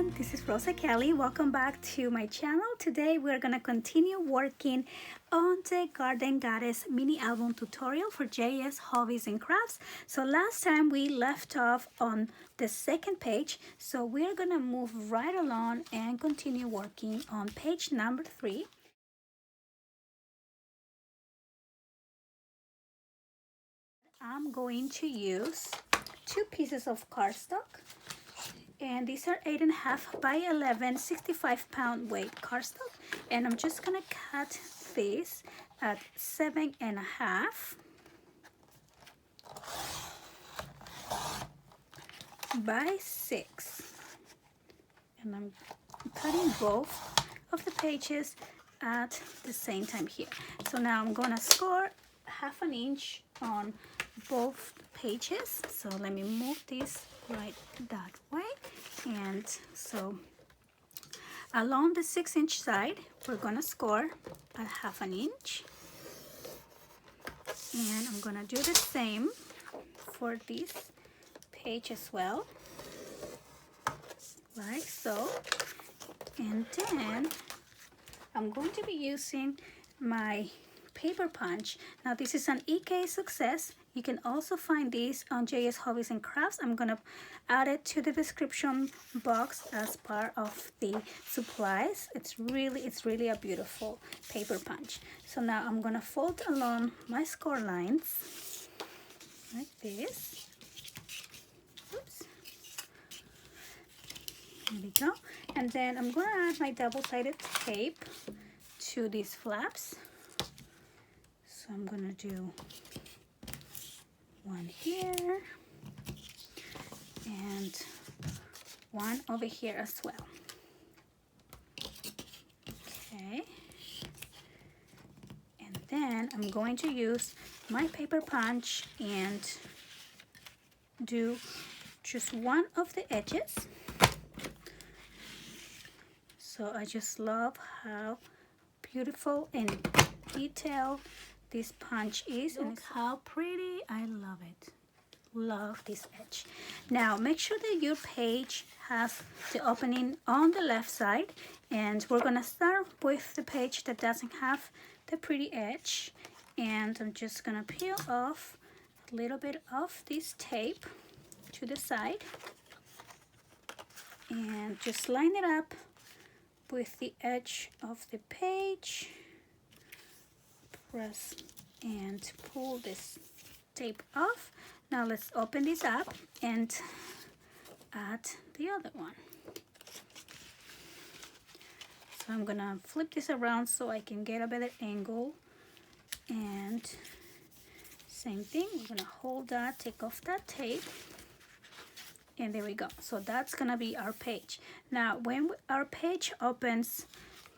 everyone, this is Rosa Kelly. Welcome back to my channel. Today we're gonna continue working on the Garden Goddess mini album tutorial for JS Hobbies and Crafts. So last time we left off on the second page, so we're gonna move right along and continue working on page number 3. I'm going to use 2 pieces of cardstock, and these are 8.5 by 11 65-pound weight cardstock, and I'm just gonna cut this at 7.5 by 6, and I'm cutting both of the pages at the same time here. So now I'm gonna score 1/2 inch on both pages. So let me move this right that way, and so along the 6-inch side we're gonna score at 1/2 inch, and I'm gonna do the same for this page as well, like so. And then I'm going to be using my paper punch. Now this is an EK Success. You can also find these on JS Hobbies and Crafts. I'm gonna add it to the description box as part of the supplies. It's really a beautiful paper punch. So now I'm gonna fold along my score lines like this. Oops. There we go. And then I'm gonna add my double-sided tape to these flaps. So I'm gonna do one here and one over here as well. Okay. And then I'm going to use my paper punch and do just one of the edges. So I just love how beautiful and detailed this punch is. Look how pretty. I love it. Love this edge. Now make sure that your page has the opening on the left side, and we're gonna start with the page that doesn't have the pretty edge, and I'm just gonna peel off a little bit of this tape to the side and just line it up with the edge of the page. Press and pull this tape off. Now let's open this up and add the other one. So I'm gonna flip this around so I can get a better angle, and same thing, we're gonna hold that, take off that tape, and there we go. So that's gonna be our page. Now when our page opens,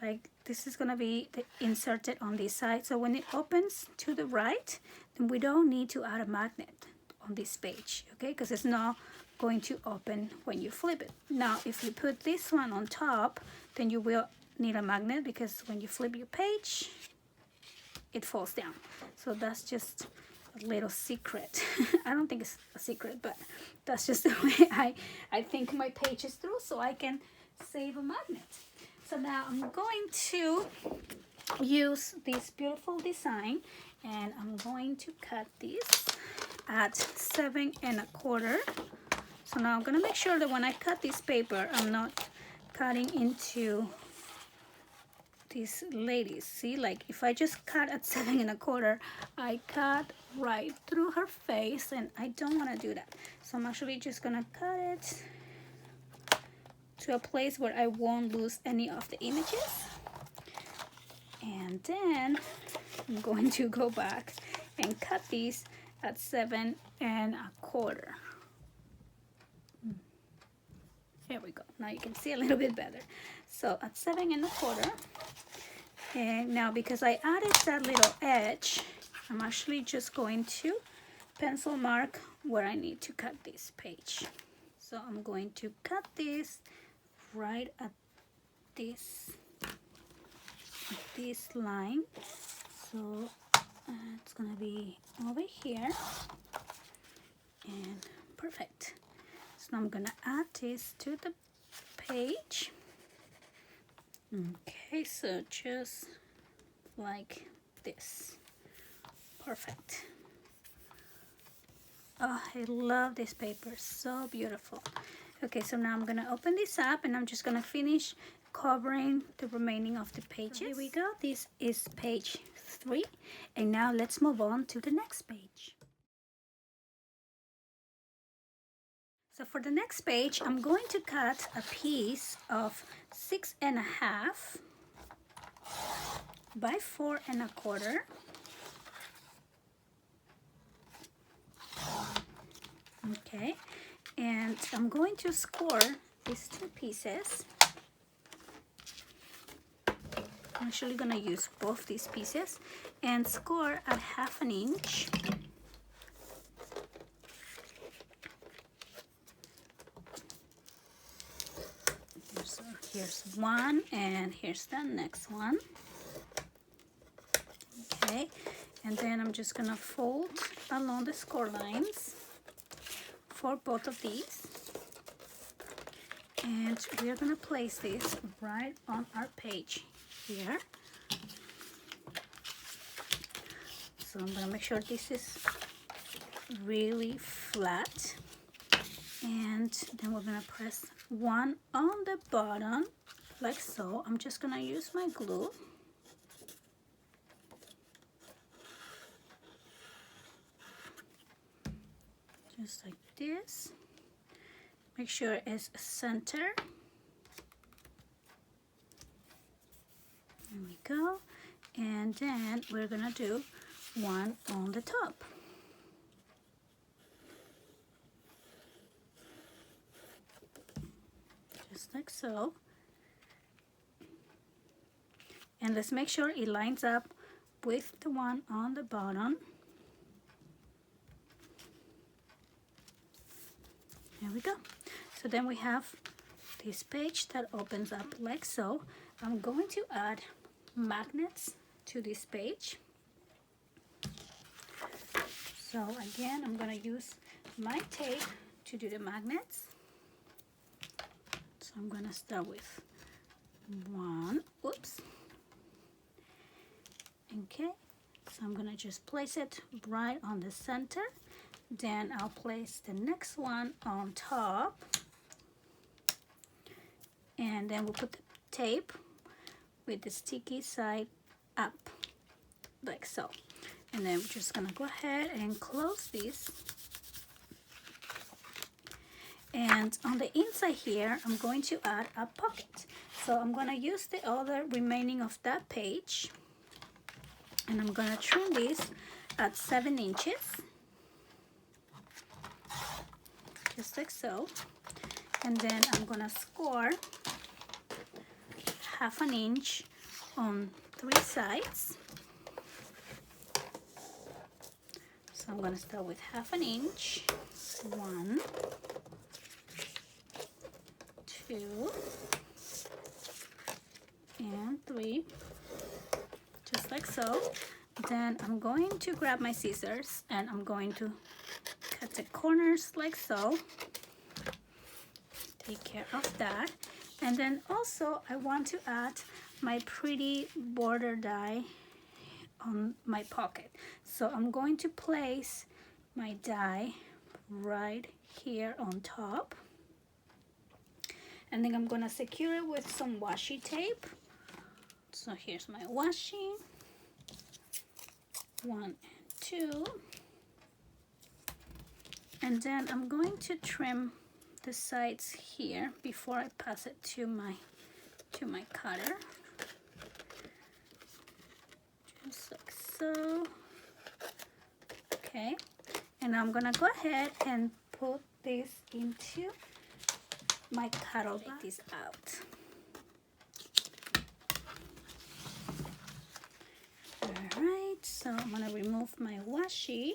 like this is gonna be inserted on this side. So when it opens to the right, then we don't need to add a magnet on this page, okay? Because it's not going to open when you flip it. Now, if you put this one on top, then you will need a magnet, because when you flip your page, it falls down. So that's just a little secret. I don't think it's a secret, but that's just the way I think my pages through, so I can save a magnet. So now I'm going to use this beautiful design, and I'm going to cut this at 7.25. So now I'm gonna make sure that when I cut this paper, I'm not cutting into these ladies. See, like if I just cut at 7.25, I cut right through her face, and I don't want to do that. So I'm actually just gonna cut it to a place where I won't lose any of the images, and then I'm going to go back and cut these at 7.25. There we go. Now you can see a little bit better. So at 7.25, and now because I added that little edge, I'm actually just going to pencil mark where I need to cut this page. So I'm going to cut this right at this line. So it's gonna be over here, and perfect. So now I'm gonna add this to the page. Okay, so just like this. Perfect. Oh, I love this paper, so beautiful. Okay, so now I'm gonna open this up and I'm just gonna finish covering the remaining of the pages. So here we go. This is page 3, and now let's move on to the next page. So for the next page, I'm going to cut a piece of 6.5 by 4.25. Okay, and I'm going to score these 2 pieces. I'm actually going to use both these pieces and score at 1/2 inch. So here's one, and here's the next one. Okay, and then I'm just going to fold along the score lines for both of these. And we're going to place this right on our page here. So I'm going to make sure this is really flat. And then we're going to press one on the bottom like so. I'm just going to use my glue. Just like this. Make sure it's center. There we go. And then we're gonna do one on the top. Just like so. And let's make sure it lines up with the one on the bottom. There we go. So then we have this page that opens up like so. I'm going to add magnets to this page. So again, I'm going to use my tape to do the magnets. So I'm going to start with one. Oops. Okay. So I'm going to just place it right on the center. Then I'll place the next one on top. And then we'll put the tape with the sticky side up, like so. And then we're just gonna go ahead and close this. And on the inside here, I'm going to add a pocket. So I'm gonna use the other remaining of that page. And I'm gonna trim this at 7 inches. Just like so. And then I'm gonna score 1/2 inch on 3 sides. So I'm gonna start with 1/2 inch. 1, 2, and 3. Just like so. Then I'm going to grab my scissors and I'm going to cut the corners like so. Take care of that. And then also I want to add my pretty border die on my pocket. So I'm going to place my die right here on top. And then I'm going to secure it with some washi tape. So here's my washi. 1 and 2. And then I'm going to trim the sides here before I pass it to my cutter. Just like so. Okay. And I'm gonna go ahead and put this into my cutter. Take this out. Alright, so I'm gonna remove my washi.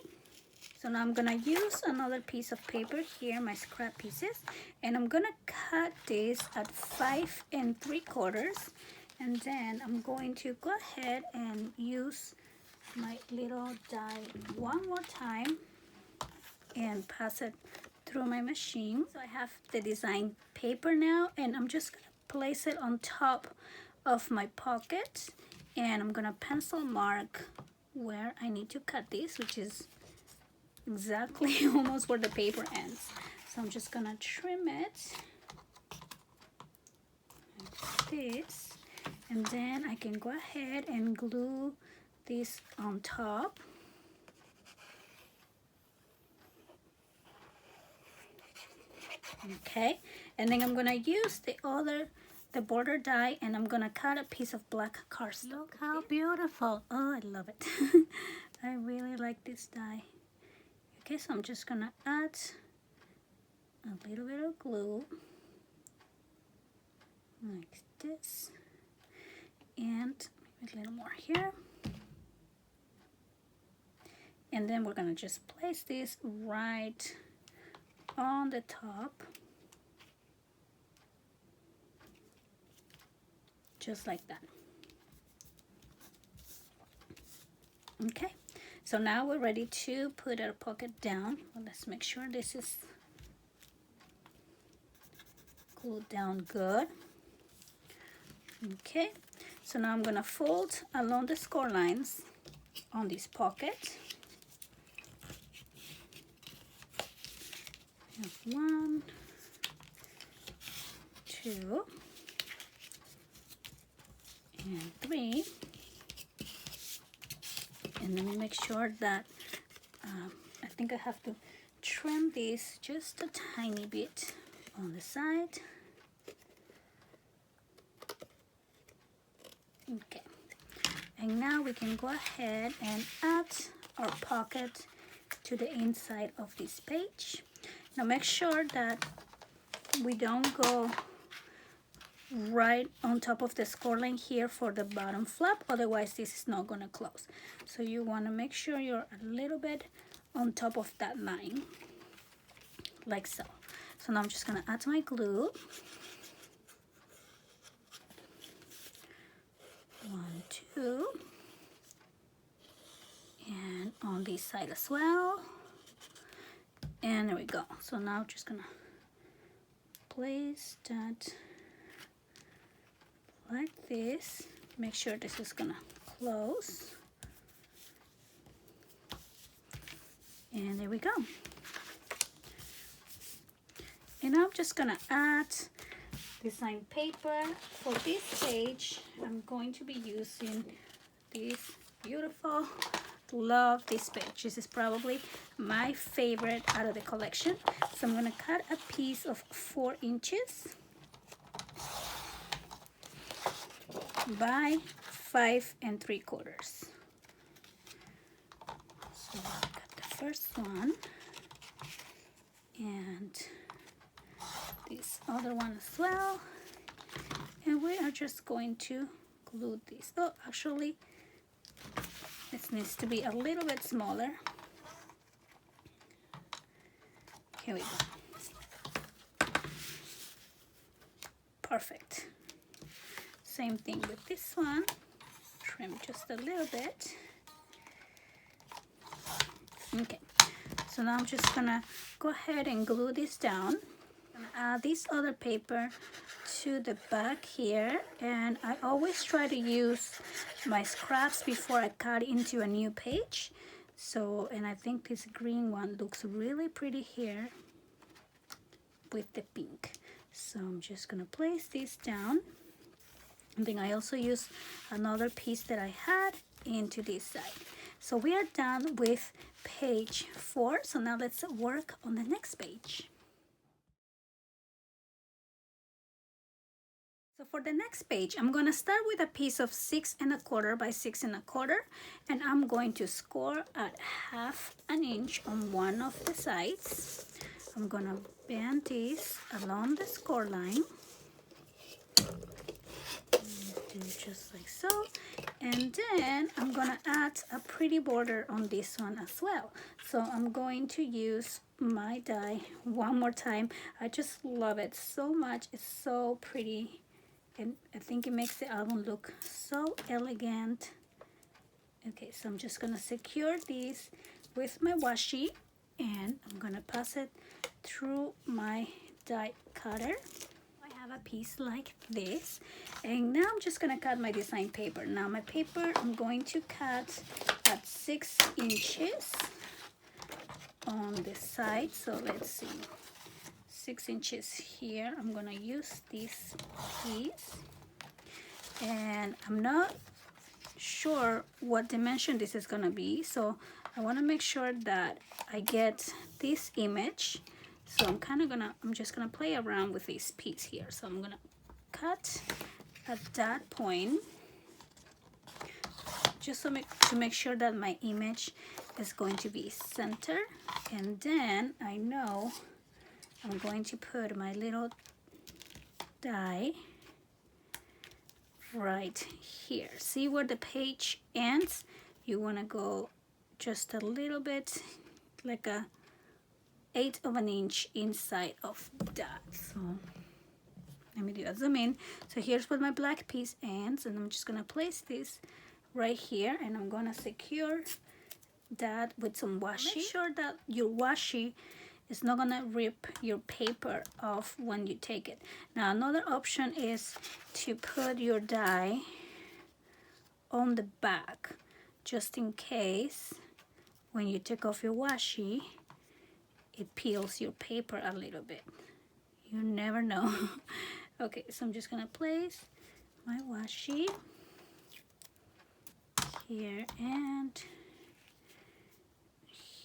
So now I'm gonna use another piece of paper here, my scrap pieces, and I'm gonna cut this at 5 3/4, and then I'm going to go ahead and use my little die one more time and pass it through my machine. So I have the design paper now, and I'm just gonna place it on top of my pocket, and I'm gonna pencil mark where I need to cut this, which is exactly almost where the paper ends. So I'm just gonna trim it like this, and then I can go ahead and glue this on top. Okay, and then I'm gonna use the border die, and I'm gonna cut a piece of black cardstock. Look how beautiful. Oh, I love it. I really like this die. Okay, so I'm just gonna add a little bit of glue like this, and maybe a little more here. And then we're gonna just place this right on the top, just like that. Okay, so now we're ready to put our pocket down. Well, let's make sure this is glued down good. Okay, so now I'm gonna fold along the score lines on this pocket. One, two, and three. And let me make sure that I think I have to trim this just a tiny bit on the side. Okay, and now we can go ahead and add our pocket to the inside of this page. Now make sure that we don't go right on top of the score line here for the bottom flap, otherwise this is not going to close. So you want to make sure you're a little bit on top of that line, like so. So now I'm just going to add my glue. 1, 2, and on this side as well. And there we go. So now I'm just gonna place that like this. Make sure this is gonna close. And there we go. And now I'm just gonna add design paper. For this page, I'm going to be using this beautiful, love this page. This is probably my favorite out of the collection. So I'm going to cut a piece of 4 inches by 5 3/4. So I'll cut the first one and this other one as well, and we are just going to glue this. Oh, actually this needs to be a little bit smaller. Here we go. Perfect. Same thing with this one. Trim just a little bit. Okay, so now I'm just gonna go ahead and glue this down. I'm gonna add this other paper to the back here, and I always try to use my scraps before I cut into a new page. So, and I think this green one looks really pretty here with the pink. So I'm just gonna place this down, and then I also use another piece that I had into this side. So we are done with page 4. So now let's work on the next page. So for the next page, I'm going to start with a piece of 6 1/4 by 6 1/4, and I'm going to score at 1/2 inch on one of the sides. I'm going to bend this along the score line. Do just like so. And then I'm going to add a pretty border on this one as well. So I'm going to use my die one more time. I just love it so much. It's so pretty. And I think it makes the album look so elegant. Okay, so I'm just gonna secure these with my washi, and I'm gonna pass it through my die cutter. I have a piece like this, and now I'm just gonna cut my design paper. Now my paper I'm going to cut at 6 inches on the side. So let's see, 6 inches here. I'm gonna use this piece, and I'm not sure what dimension this is gonna be, so I want to make sure that I get this image. So I'm just gonna play around with this piece here. So I'm gonna cut at that point, just to make sure that my image is going to be center, and then I know I'm going to put my little die right here. See where the page ends? You want to go just a little bit, like a 1/8 of an inch inside of that. So let me do a zoom in. So here's where my black piece ends, and I'm just gonna place this right here, and I'm gonna secure that with some washi. Make sure that your washi is not gonna rip your paper off when you take it. Now another option is to put your die on the back, just in case when you take off your washi it peels your paper a little bit. You never know. Okay, so I'm just gonna place my washi here and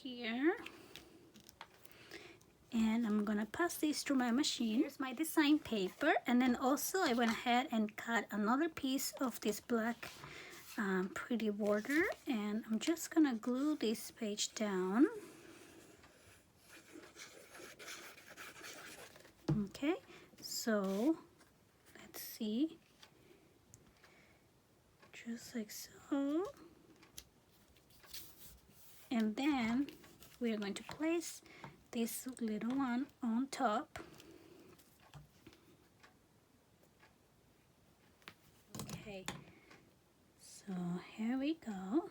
here, and I'm gonna pass this through my machine. Here's my design paper, and then also I went ahead and cut another piece of this black pretty border, and I'm just gonna glue this page down. Okay, so let's see, just like so, and then we're going to place this little one on top. Okay, so here we go.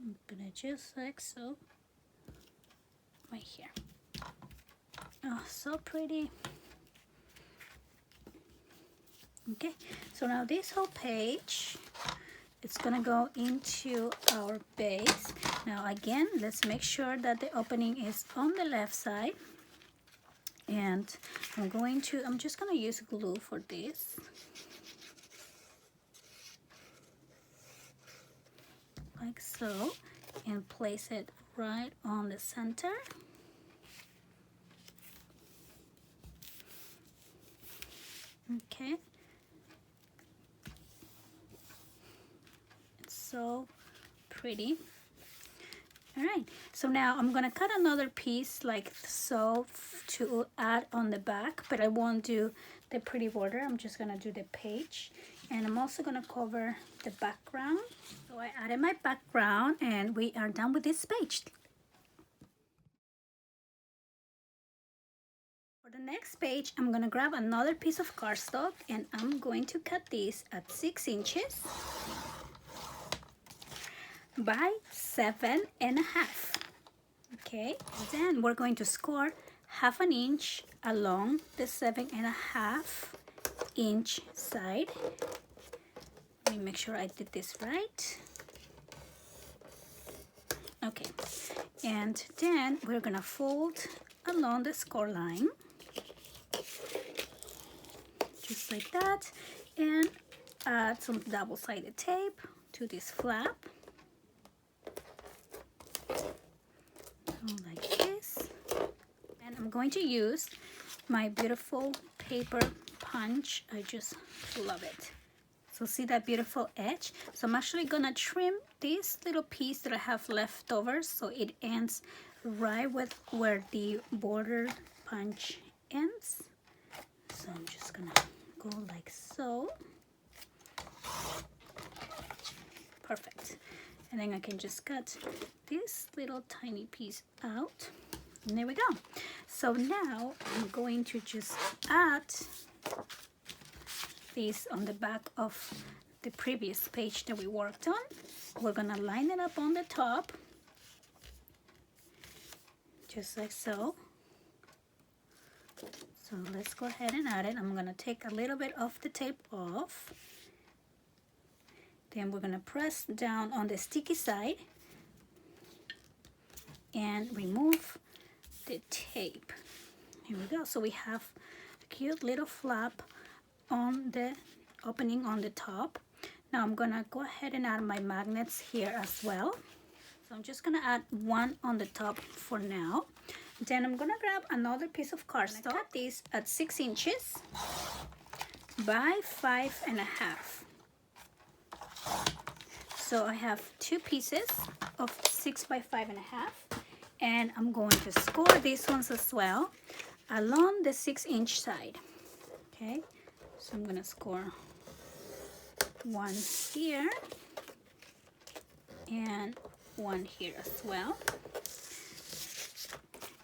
I'm gonna just like so, right here. Oh, so pretty. Okay, so now this whole page, it's gonna go into our base. Now again, let's make sure that the opening is on the left side, and I'm just gonna use glue for this. Like so, and place it right on the center. Okay, it's so pretty. All right, so now I'm gonna cut another piece like so to add on the back, but I won't do the pretty border. I'm just gonna do the page, and I'm also gonna cover the background. So I added my background, and we are done with this page. For the next page, I'm gonna grab another piece of cardstock, and I'm going to cut this at 6 inches by 7.5. Okay, then we're going to score 1/2 inch along the 7.5 inch side. Let me make sure I did this right. Okay, and then we're gonna fold along the score line, just like that, and add some double-sided tape to this flap, like this. And I'm going to use my beautiful paper punch. I just love it. So see that beautiful edge? So I'm actually gonna trim this little piece that I have left over, so it ends right with where the border punch ends. So I'm just gonna go like so. Perfect. And then I can just cut this little tiny piece out, and there we go. So now I'm going to just add this on the back of the previous page that we worked on. We're gonna line it up on the top, just like so. So let's go ahead and add it. I'm gonna take a little bit of the tape off. Then we're gonna press down on the sticky side and remove the tape. Here we go. So we have a cute little flap on the opening on the top. Now I'm gonna go ahead and add my magnets here as well. So I'm just gonna add one on the top for now. Then I'm gonna grab another piece of cardstock. Cut this at 6 inches by 5.5. So I have two pieces of 6 by 5.5, and I'm going to score these ones as well along the 6-inch side. Okay, so I'm gonna score one here and one here as well.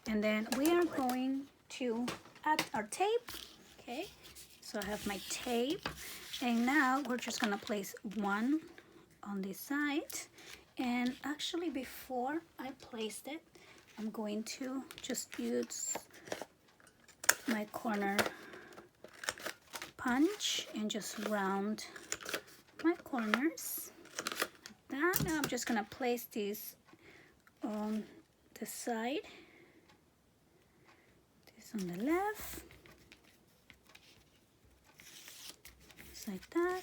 And then we are going to add our tape. Okay, so I have my tape, and now we're just gonna place one on this side. And actually, before I placed it, I'm going to just use my corner punch and just round my corners like that. Now I'm just gonna place these on the side. On the left, just like that.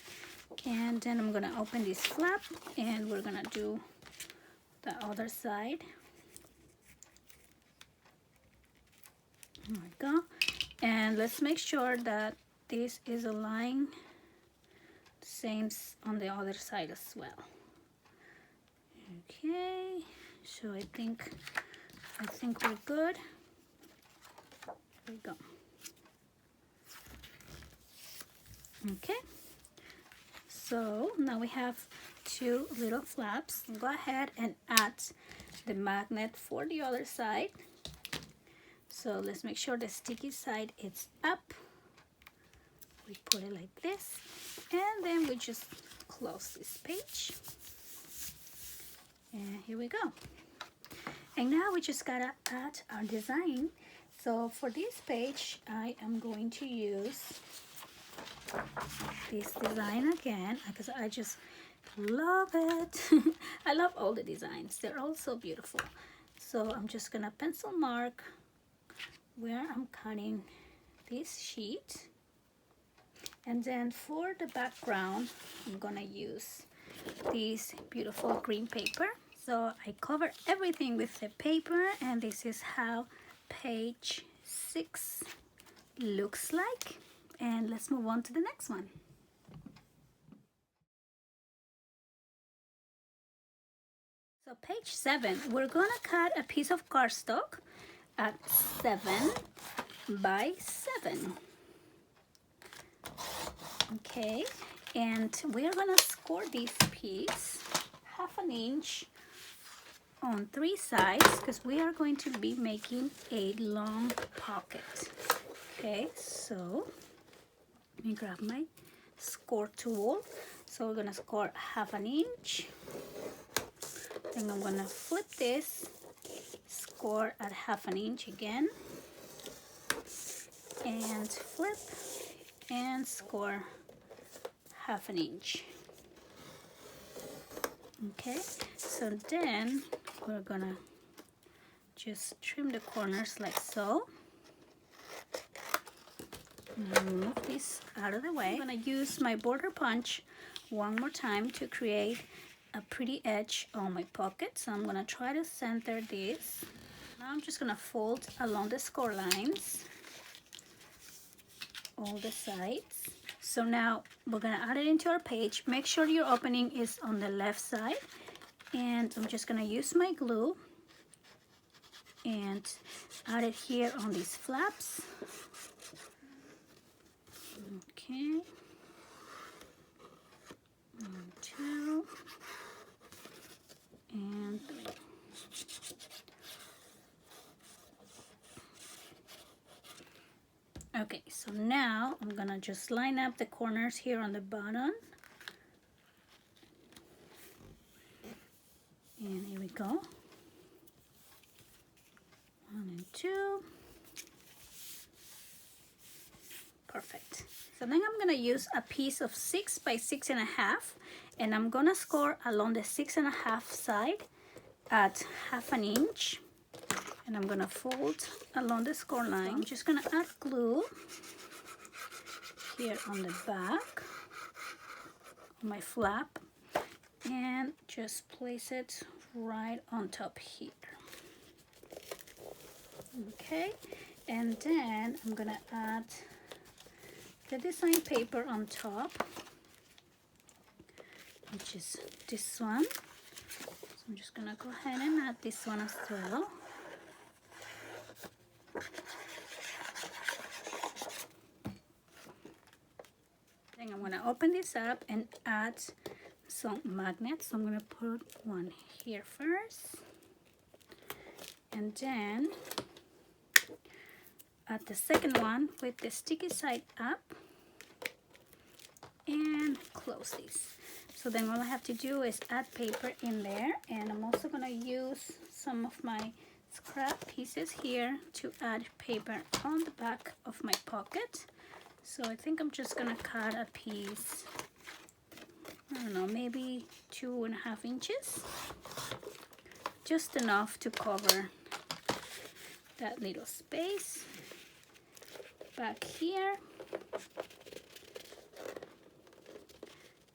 And then I'm gonna open this flap and we're gonna do the other side. There we go. And let's make sure that this is aligned same on the other side as well. Okay, so I think we're good. There we go. Okay, so now we have two little flaps. Go ahead and add the magnet for the other side. So let's make sure the sticky side is up. We put it like this, and then we just close this page. And here we go. And now we just gotta add our design. So for this page, I am going to use this design again because I just love it. I love all the designs. They're all so beautiful. So I'm just gonna pencil mark where I'm cutting this sheet. And then for the background, I'm gonna use this beautiful green paper. So I cover everything with the paper, and this is how page 6 looks like. And let's move on to the next one. So page 7, we're gonna cut a piece of cardstock at 7 by 7. Okay, and we're gonna score this piece 1/2 inch on 3 sides because we are going to be making a long pocket. Okay, so let me grab my score tool. So we're gonna score 1/2 inch. Then I'm gonna flip this, score at 1/2 inch again, and flip and score 1/2 inch. Okay, so then we're gonna just trim the corners like so. Move this out of the way. I'm gonna use my border punch one more time to create a pretty edge on my pocket. So I'm gonna try to center this. Now I'm just gonna fold along the score lines, all the sides. So now we're gonna add it into our page. Make sure your opening is on the left side. And I'm just gonna use my glue and add it here on these flaps. Okay. 1, 2, and 3. Okay, so now I'm gonna just line up the corners here on the bottom go. 1 and 2. Perfect. So then I'm gonna use a piece of 6 by 6.5, and I'm gonna score along the 6.5 side at 1/2 inch, and I'm gonna fold along the score line. So I'm just gonna add glue here on the back of my flap and just place it right on top here. Okay, and then I'm gonna add the design paper on top, which is this one. So I'm just gonna go ahead and add this one as well. Then I'm gonna open this up and add some magnets. So I'm gonna put one here first, and then add the second one with the sticky side up and close this. So then all I have to do is add paper in there, and I'm also gonna use some of my scrap pieces here to add paper on the back of my pocket. So I think I'm just gonna cut a piece, I don't know, maybe 2.5 inches, just enough to cover that little space back here.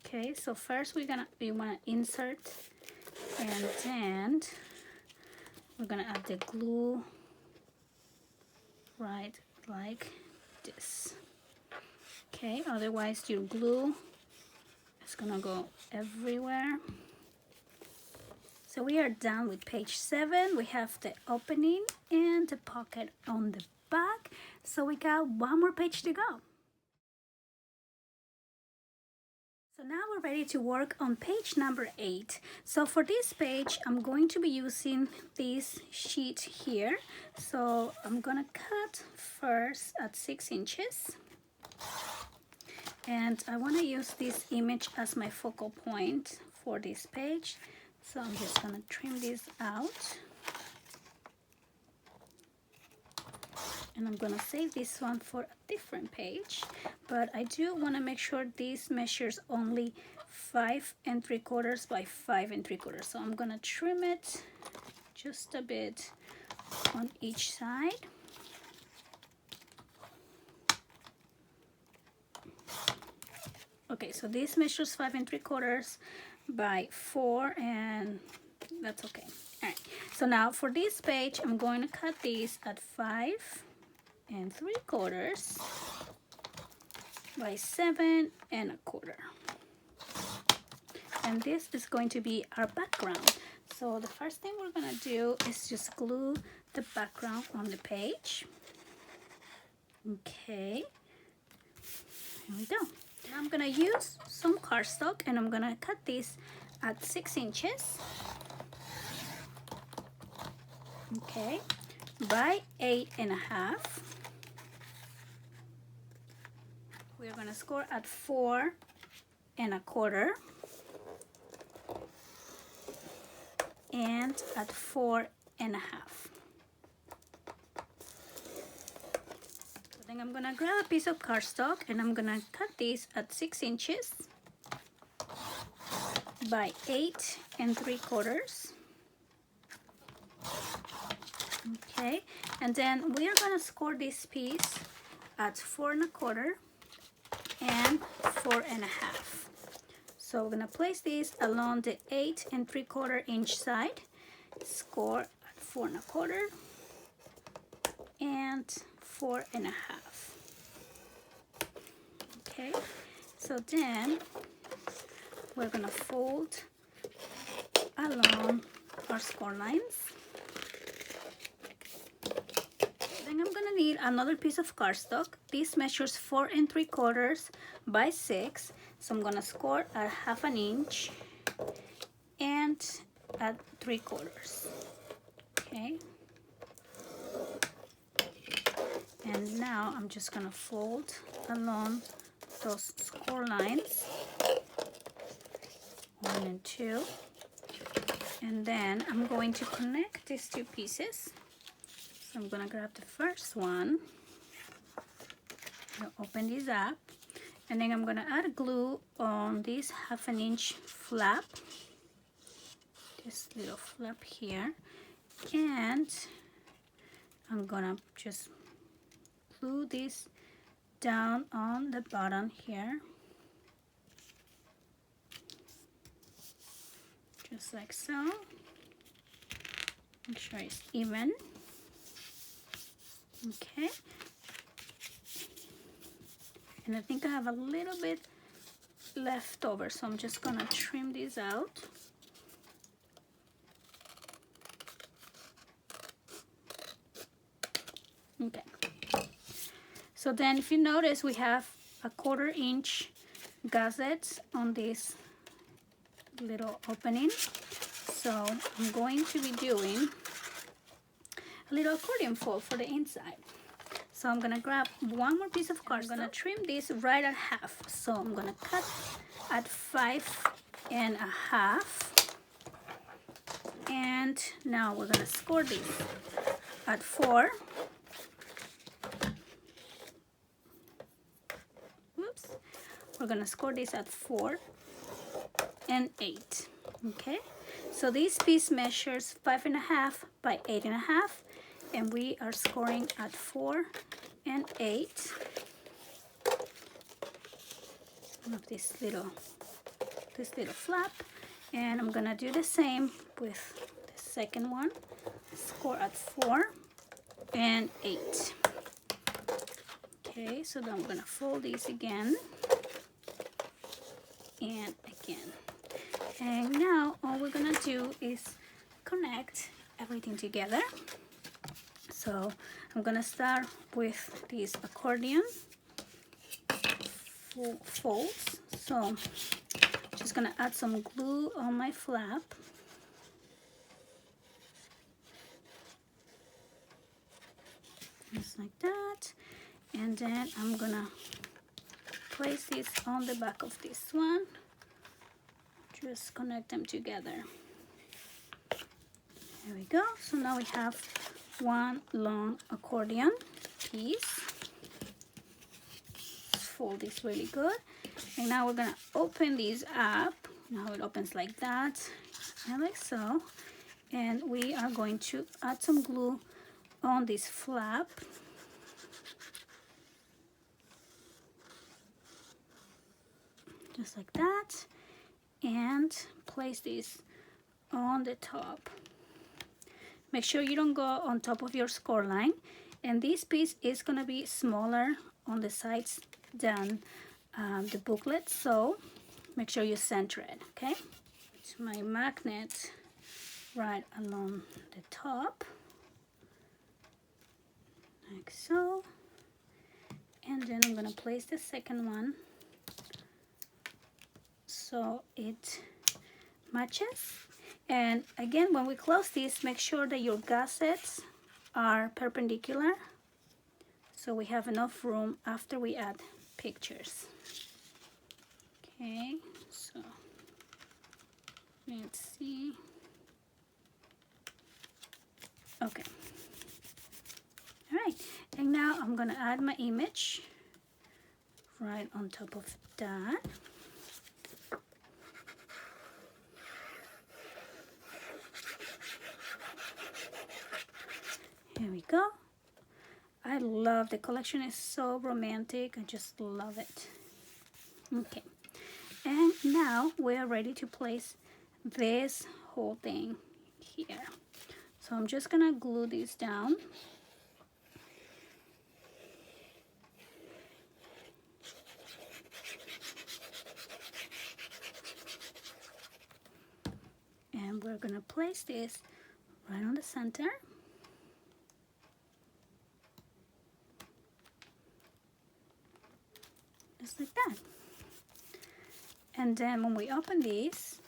Okay, so first we want to insert, and then we're gonna add the glue right like this. Okay, otherwise your glue is gonna go everywhere. So we are done with page 7. We have the opening and the pocket on the back, so we got one more page to go. So now we're ready to work on page number 8. So for this page, I'm going to be using this sheet here. So I'm gonna cut first at 6 inches. And I wanna use this image as my focal point for this page. So I'm just gonna trim this out. And I'm gonna save this one for a different page, but I do want to make sure this measures only 5 3/4 by 5 3/4. So I'm gonna trim it just a bit on each side. Okay, so this measures 5 3/4 by 4, and that's okay. All right, so now for this page, I'm going to cut these at 5 3/4 by 7 1/4, and this is going to be our background. So the first thing we're gonna do is just glue the background on the page. Okay, here we go. Now I'm gonna use some cardstock, and I'm gonna cut this at 6 inches. Okay, by 8 1/2. We're gonna score at 4 1/4 and at 4 1/2. So then I'm gonna grab a piece of cardstock, and I'm gonna cut this at 6 inches by 8 3/4. Okay, and then we are gonna score this piece at 4 1/4 and 4 1/2. So we're gonna place this along the 8 3/4 inch side, score at 4 1/4 and 4 1/2. Okay, so then we're gonna fold along our score lines. Then I'm gonna need another piece of cardstock. This measures 4 3/4 by 6. So I'm gonna score at 1/2 inch and at 3/4. Okay. And now I'm just gonna fold along those score lines. 1 and 2. And then I'm going to connect these two pieces. So I'm gonna grab the first one, I'll open this up, and then I'm gonna add glue on this 1/2 inch flap, this little flap here, and I'm gonna just glue this down on the bottom here, just like so. Make sure it's even. Okay, and I think I have a little bit left over, so I'm just gonna trim these out. Okay, so then if you notice, we have a 1/4 inch gussets on this little opening, so I'm going to be doing a little accordion fold for the inside. So I'm gonna grab one more piece of cardstock. I'm gonna trim this right at half. So I'm gonna cut at 5 1/2. And now we're gonna score this at 4. Whoops. We're gonna score this at 4 and 8. Okay. So this piece measures 5 1/2 by 8 1/2. And we are scoring at 4 and 8 of this little flap, and I'm gonna do the same with the second one. Score at 4 and 8. Okay, so then I'm gonna fold these again and again, and now all we're gonna do is connect everything together. So I'm gonna start with these accordion folds. So just gonna add some glue on my flap. Just like that. And then I'm gonna place this on the back of this one. Just connect them together. There we go. So now we have one long accordion piece. Fold this really good, and now we're gonna open these up. Now it opens like that and like so, and we are going to add some glue on this flap. Just like that, and place this on the top. Make sure you don't go on top of your score line, and this piece is gonna be smaller on the sides than the booklet, so make sure you center it. Okay, it's my magnet right along the top, like so, and then I'm gonna place the second one so it matches. And again, when we close this, make sure that your gussets are perpendicular, so we have enough room after we add pictures. Okay, so let's see. Okay, all right, and now I'm gonna add my image right on top of that. Here we go. I love the collection. It's so romantic. I just love it. Okay, and now we're ready to place this whole thing here. So I'm just gonna glue this down. And we're gonna place this right on the center. Just like that. And then when we open these,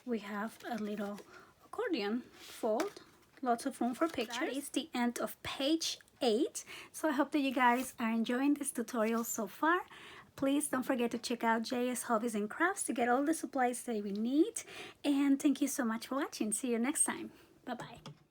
we have a little accordion fold, lots of room for pictures. That is the end of page 8. So I hope that you guys are enjoying this tutorial so far. Please don't forget to check out JS Hobbies and Crafts to get all the supplies that we need. And thank you so much for watching. See you next time. Bye-bye.